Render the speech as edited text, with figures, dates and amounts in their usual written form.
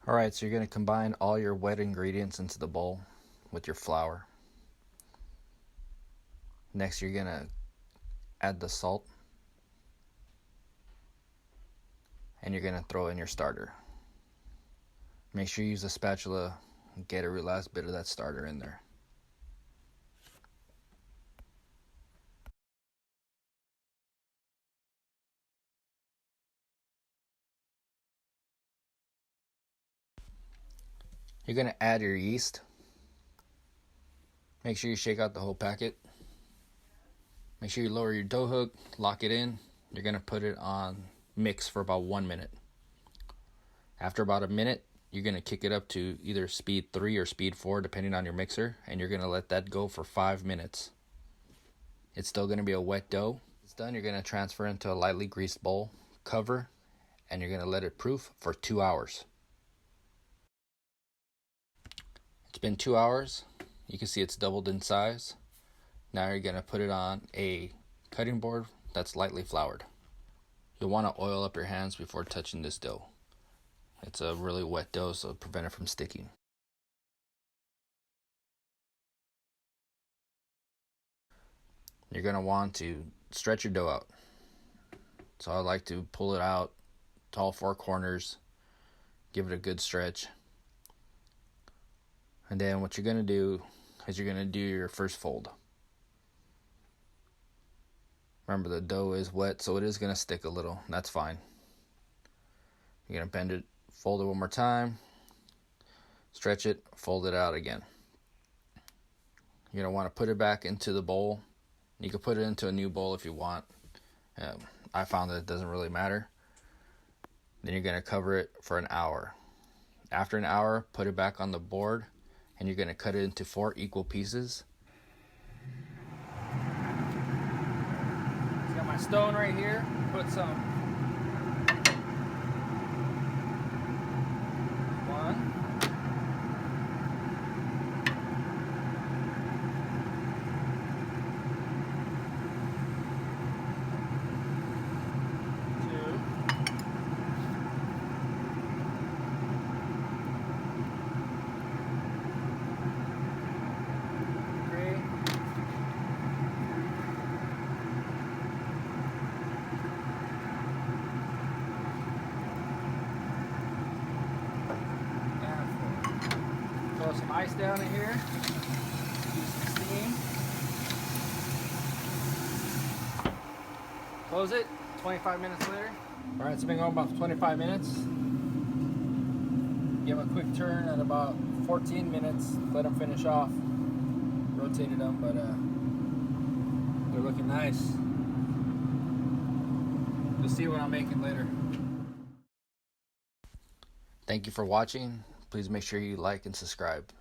Alright, so you're going to combine all your wet ingredients into the bowl with your flour. Next, you're going to add the salt. And you're going to throw in your starter. Make sure you use a spatula and get every last bit of that starter in there. You're going to add your yeast. Make sure you shake out the whole packet. Make sure you lower your dough hook, lock it in. You're going to put it on mix for about 1 minute. After about a minute, you're going to kick it up to either speed 3 or speed 4 depending on your mixer, and you're going to let that go for 5 minutes. It's still going to be a wet dough. It's done, you're going to transfer into a lightly greased bowl, cover, and you're going to let it proof for 2 hours. It's been 2 hours. You can see it's doubled in size. Now you're going to put it on a cutting board that's lightly floured. You'll want to oil up your hands before touching this dough. It's a really wet dough, so prevent it from sticking. You're going to want to stretch your dough out. So I like to pull it out to all 4 corners, give it a good stretch. And then what you're going to do is you're going to do your first fold. Remember, the dough is wet, so it is going to stick a little. That's fine. You're going to bend it, fold it one more time, stretch it, fold it out again. You're going to want to put it back into the bowl. You can put it into a new bowl if you want. I found that it doesn't really matter. Then you're going to cover it for an hour. After an hour, put it back on the board, and you're going to cut it into 4 equal pieces. Got my stone right here. Put some 1, 2, 3. Throw some ice down in here. Use some steam. Close it. 25 minutes later. Alright, it's been going about 25 minutes. Give them a quick turn at about 14 minutes. Let them finish off. Rotated them, but they're looking nice. You'll see what I'm making later. Thank you for watching. Please make sure you like and subscribe.